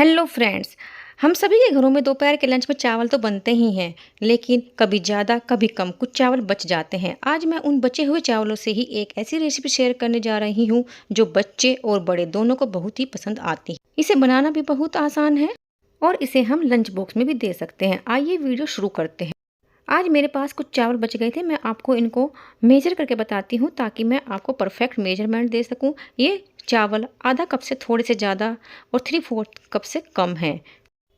Hello friends. हम सभी के घरों में दोपहर के लंच में चावल तो बनते ही हैं, लेकिन कभी ज़्यादा कभी कम कुछ चावल बच जाते हैं। आज मैं उन बचे हुए चावलों से ही एक ऐसी रेसिपी शेयर करने जा रही हूँ जो बच्चे और बड़े दोनों को बहुत ही पसंद आती है। इसे बनाना भी बहुत आसान है और इसे हम लंच बॉक्स में भी दे सकते हैं। आइए वीडियो शुरू करते हैं। आज मेरे पास कुछ चावल बच गए थे, मैं आपको इनको मेजर करके बताती हूँ ताकि मैं आपको परफेक्ट मेजरमेंट दे सकूँ। ये चावल आधा कप से थोड़े से ज़्यादा और 3/4 कप से कम है।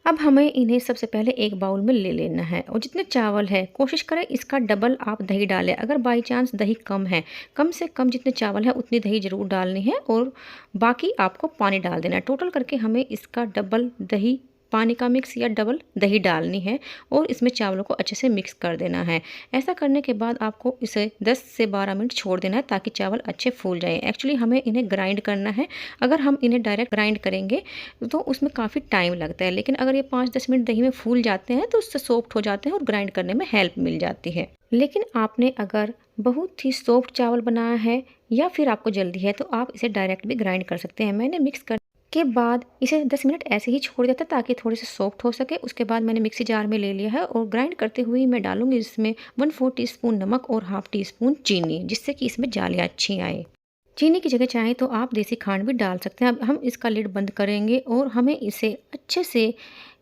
अब हमें इन्हें सबसे पहले एक बाउल में ले लेना है और जितने चावल है कोशिश करें इसका डबल आप दही डालें। अगर बाई चांस दही कम है, कम से कम जितने चावल है उतनी दही ज़रूर डालनी है और बाकी आपको पानी डाल देना है। टोटल करके हमें इसका डबल दही पानी का मिक्स या डबल दही डालनी है और इसमें चावलों को अच्छे से मिक्स कर देना है। ऐसा करने के बाद आपको इसे 10 से 12 मिनट छोड़ देना है ताकि चावल अच्छे फूल जाएं। एक्चुअली हमें इन्हें ग्राइंड करना है। अगर हम इन्हें डायरेक्ट ग्राइंड करेंगे तो उसमें काफ़ी टाइम लगता है, लेकिन अगर ये 5-10 मिनट दही में फूल जाते हैं तो उससे सॉफ्ट हो जाते हैं और ग्राइंड करने में हेल्प मिल जाती है। लेकिन आपने अगर बहुत ही सॉफ्ट चावल बनाया है या फिर आपको जल्दी है तो आप इसे डायरेक्ट भी ग्राइंड कर सकते हैं। मैंने मिक्स कर के बाद इसे 10 मिनट ऐसे ही छोड़ दिया था ताकि थोड़े से सॉफ्ट हो सके। उसके बाद मैंने मिक्सी जार में ले लिया है और ग्राइंड करते हुए मैं डालूंगी इसमें 1/4 टीस्पून नमक और हाफ टी स्पून चीनी, जिससे कि इसमें जालियाँ अच्छी आए। चीनी की जगह चाहे तो आप देसी खांड भी डाल सकते हैं। अब हम इसका लिड बंद करेंगे और हमें इसे अच्छे से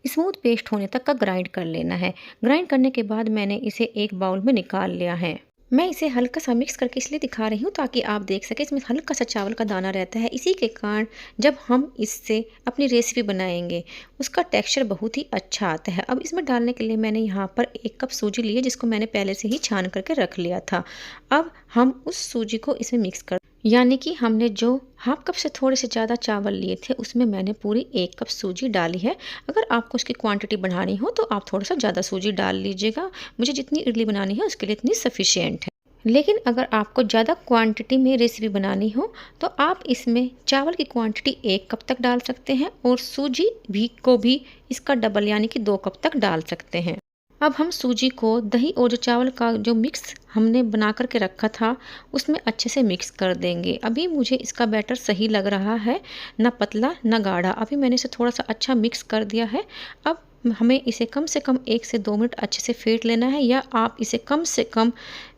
स्मूथ पेस्ट होने तक का ग्राइंड कर लेना है। ग्राइंड करने के बाद मैंने इसे एक बाउल में निकाल लिया है। मैं इसे हल्का सा मिक्स करके इसलिए दिखा रही हूँ ताकि आप देख सकें इसमें हल्का सा चावल का दाना रहता है। इसी के कारण जब हम इससे अपनी रेसिपी बनाएंगे उसका टेक्सचर बहुत ही अच्छा आता है। अब इसमें डालने के लिए मैंने यहाँ पर 1 कप सूजी ली है जिसको मैंने पहले से ही छान करके रख लिया था। अब हम उस सूजी को इसमें मिक्स कर, यानी कि हमने जो हाफ कप से थोड़े से ज़्यादा चावल लिए थे उसमें मैंने पूरी 1 कप सूजी डाली है। अगर आपको उसकी क्वांटिटी बढ़ानी हो तो आप थोड़ा सा ज़्यादा सूजी डाल लीजिएगा। मुझे जितनी इडली बनानी है उसके लिए इतनी सफिशिएंट है। लेकिन अगर आपको ज़्यादा क्वांटिटी में रेसिपी बनानी हो तो आप इसमें चावल की क्वांटिटी 1 कप तक डाल सकते हैं और सूजी भी इसका डबल यानी कि 2 कप तक डाल सकते हैं। अब हम सूजी को दही और जो चावल का जो मिक्स हमने बना करके रखा था उसमें अच्छे से मिक्स कर देंगे। अभी मुझे इसका बैटर सही लग रहा है, ना पतला ना गाढ़ा। अभी मैंने इसे थोड़ा सा अच्छा मिक्स कर दिया है। अब हमें इसे कम से कम 1 से 2 मिनट अच्छे से फेंट लेना है, या आप इसे कम से कम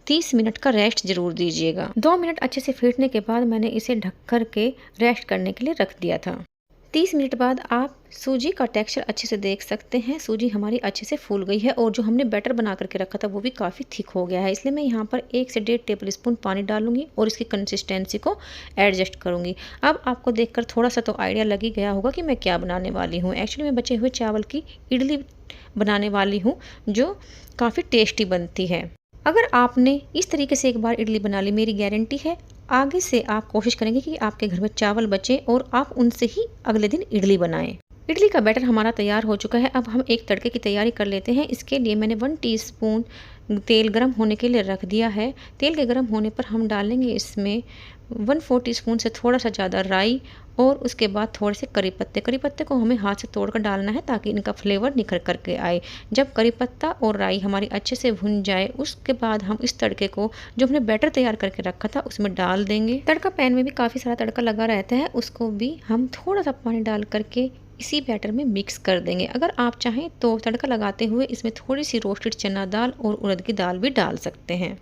30 मिनट का रेस्ट ज़रूर दीजिएगा। 2 मिनट अच्छे से फेंटने के बाद मैंने इसे ढक कर के रेस्ट करने के लिए रख दिया था। 30 मिनट बाद आप सूजी का टेक्सचर अच्छे से देख सकते हैं। सूजी हमारी अच्छे से फूल गई है और जो हमने बैटर बना करके रखा था वो भी काफ़ी थिक हो गया है। इसलिए मैं यहाँ पर 1 से 1.5 टेबल स्पून पानी डालूंगी और इसकी कंसिस्टेंसी को एडजस्ट करूँगी। अब आपको देखकर थोड़ा सा तो आइडिया लग ही गया होगा कि मैं क्या बनाने वाली हूँ। एक्चुअली मैं बचे हुए चावल की इडली बनाने वाली हूँ जो काफ़ी टेस्टी बनती है। अगर आपने इस तरीके से एक बार इडली बना ली, मेरी गारंटी है आगे से आप कोशिश करेंगे कि आपके घर में चावल बचे और आप उनसे ही अगले दिन इडली बनाएं। इडली का बैटर हमारा तैयार हो चुका है। अब हम एक तड़के की तैयारी कर लेते हैं। इसके लिए मैंने 1 टीस्पून तेल गरम होने के लिए रख दिया है। तेल के गरम होने पर हम डालेंगे इसमें 1/4 टीस्पून से थोड़ा सा ज़्यादा राई और उसके बाद थोड़े से करी पत्ते। करी पत्ते को हमें हाथ से तोड़कर डालना है ताकि इनका फ्लेवर निखर करके आए। जब करी पत्ता और राई हमारी अच्छे से भुन जाए उसके बाद हम इस तड़के को जो हमने बैटर तैयार करके रखा था उसमें डाल देंगे। तड़का पैन में भी काफ़ी सारा तड़का लगा रहता है, उसको भी हम थोड़ा सा पानी डाल करके इसी बैटर में मिक्स कर देंगे। अगर आप चाहें तो तड़का लगाते हुए इसमें थोड़ी सी रोस्टेड चना दाल और उड़द की दाल भी डाल सकते हैं।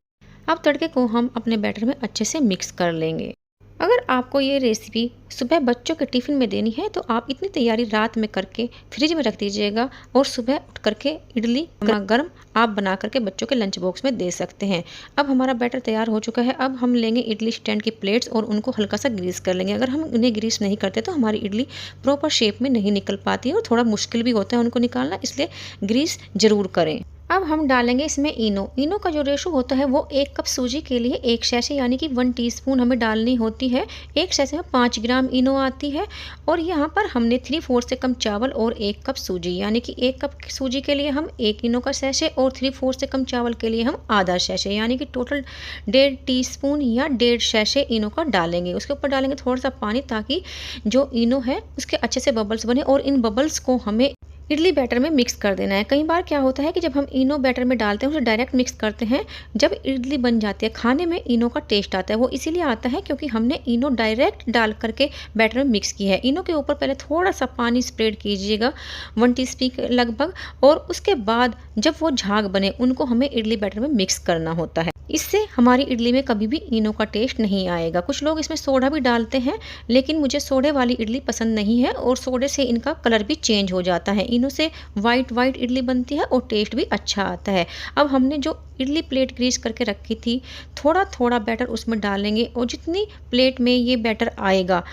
अब तड़के को हम अपने बैटर में अच्छे से मिक्स कर लेंगे। अगर आपको ये रेसिपी सुबह बच्चों के टिफ़िन में देनी है तो आप इतनी तैयारी रात में करके फ्रिज में रख दीजिएगा और सुबह उठ करके इडली गर्म आप बना करके बच्चों के लंच बॉक्स में दे सकते हैं। अब हमारा बैटर तैयार हो चुका है। अब हम लेंगे इडली स्टैंड की प्लेट्स और उनको हल्का सा ग्रीस कर लेंगे। अगर हम उन्हें ग्रीस नहीं करते तो हमारी इडली प्रॉपर शेप में नहीं निकल पाती है और थोड़ा मुश्किल भी होता है उनको निकालना, इसलिए ग्रीस ज़रूर करें। अब हम डालेंगे इसमें इनो। इनो का जो रेशो होता है वो 1 कप सूजी के लिए 1 सैशे यानी कि 1 टीस्पून हमें डालनी होती है। 1 सैशे में 5 ग्राम इनो आती है और यहाँ पर हमने 3/4 से कम चावल और 1 कप सूजी, यानी कि 1 कप सूजी के लिए हम 1 इनो का सैशे और 3/4 से कम चावल के लिए हम आधा सैशे यानी कि टोटल 1.5 टीस्पून या 1.5 सैशे इनो का डालेंगे। उसके ऊपर डालेंगे थोड़ा सा पानी ताकि जो इनो है उसके अच्छे से बबल्स बने और इन बबल्स को हमें इडली बैटर में मिक्स कर देना है। कई बार क्या होता है कि जब हम इनो बैटर में डालते हैं उसे डायरेक्ट मिक्स करते हैं, जब इडली बन जाती है खाने में इनो का टेस्ट आता है। वो इसीलिए आता है क्योंकि हमने इनो डायरेक्ट डाल करके बैटर में मिक्स किया है। इनो के ऊपर पहले थोड़ा सा पानी स्प्रेड कीजिएगा 1 टीस्पून के लगभग, और उसके बाद जब वो झाग बने उनको हमें इडली बैटर में मिक्स करना होता है। इससे हमारी इडली में कभी भी इनो का टेस्ट नहीं आएगा। कुछ लोग इसमें सोडा भी डालते हैं, लेकिन मुझे सोडे वाली इडली पसंद नहीं है और सोडे से इनका कलर भी चेंज हो जाता है। इनो से वाइट वाइट इडली बनती है और टेस्ट भी अच्छा आता है। अब हमने जो इडली प्लेट ग्रीस करके रखी थी, थोड़ा थोड़ा बैटर उसमें डालेंगे और जितनी प्लेट में ये बैटर आएगा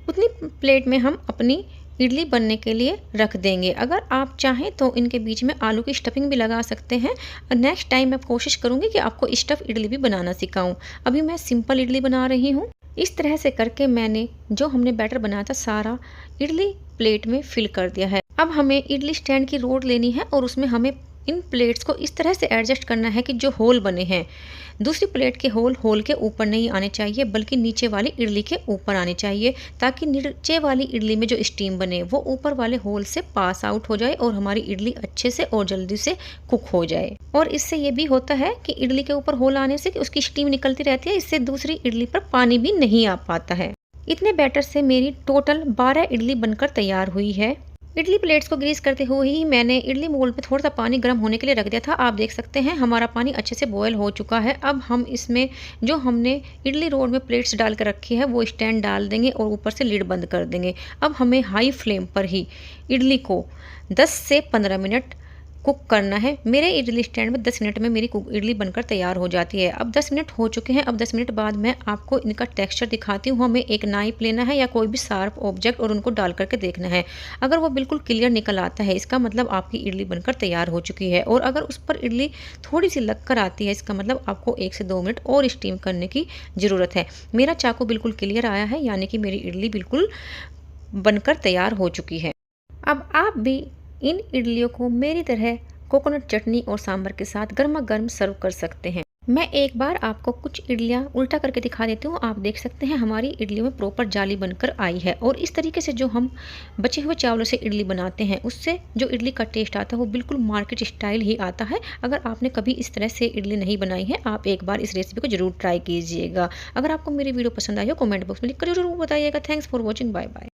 उतनी प्लेट में हम अपनी इडली बनने के लिए रख देंगे। अगर आप चाहें तो इनके बीच में आलू की स्टफिंग भी लगा सकते हैं। नेक्स्ट टाइम मैं कोशिश करूंगी कि आपको स्टफ इडली भी बनाना सिखाऊं। अभी मैं सिंपल इडली बना रही हूं। इस तरह से करके मैंने जो हमने बैटर बनाया था सारा इडली प्लेट में फिल कर दिया है। अब हमें इडली स्टैंड की रोड लेनी है और उसमें हमें इन प्लेट्स को इस तरह से एडजस्ट करना है कि जो होल बने हैं, दूसरी प्लेट के होल के ऊपर नहीं आने चाहिए, बल्कि नीचे वाली इडली के ऊपर आने चाहिए, ताकि नीचे वाली इडली में जो स्टीम बने वो ऊपर वाले होल से पास आउट हो जाए और हमारी इडली अच्छे से और जल्दी से कुक हो जाए। और इससे ये भी होता है कि इडली के ऊपर होल आने से उसकी स्टीम निकलती रहती है, इससे दूसरी इडली पर पानी भी नहीं आ पाता है। इतने बैटर से मेरी टोटल 12 इडली बनकर तैयार हुई है। इडली प्लेट्स को ग्रीस करते हुए ही मैंने इडली मोल्ड में थोड़ा सा पानी गर्म होने के लिए रख दिया था। आप देख सकते हैं हमारा पानी अच्छे से बॉयल हो चुका है। अब हम इसमें जो हमने इडली रोड में प्लेट्स डाल कर रखी है वो स्टैंड डाल देंगे और ऊपर से लिड बंद कर देंगे। अब हमें हाई फ्लेम पर ही इडली को 10 से 15 मिनट कुक करना है। मेरे इडली स्टैंड में 10 मिनट में मेरी इडली बनकर तैयार हो जाती है। अब 10 मिनट हो चुके हैं। अब 10 मिनट बाद मैं आपको इनका टेक्सचर दिखाती हूँ। हमें एक नाइफ लेना है या कोई भी शार्प ऑब्जेक्ट और उनको डाल करके देखना है। अगर वो बिल्कुल क्लियर निकल आता है, इसका मतलब आपकी इडली बनकर तैयार हो चुकी है। और अगर उस पर इडली थोड़ी सी लग कर आती है, इसका मतलब आपको 1 से 2 मिनट और स्टीम करने की ज़रूरत है। मेरा चाकू बिल्कुल क्लियर आया है, यानी कि मेरी इडली बिल्कुल बनकर तैयार हो चुकी है। अब आप भी इन इडलियों को मेरी तरह कोकोनट चटनी और सांभर के साथ गर्मा गर्म सर्व कर सकते हैं। मैं एक बार आपको कुछ इडलियां उल्टा करके दिखा देती हूँ। आप देख सकते हैं हमारी इडलियों में प्रॉपर जाली बनकर आई है। और इस तरीके से जो हम बचे हुए चावलों से इडली बनाते हैं, उससे जो इडली का टेस्ट आता है वो बिल्कुल मार्केट स्टाइल ही आता है। अगर आपने कभी इस तरह से इडली नहीं बनाई है, आप एक बार इस रेसिपी को जरूर ट्राई कीजिएगा। अगर आपको मेरी वीडियो पसंद आई हो, कमेंट बॉक्स में लिखकर जरूर बताइएगा। Thanks for watching. Bye bye.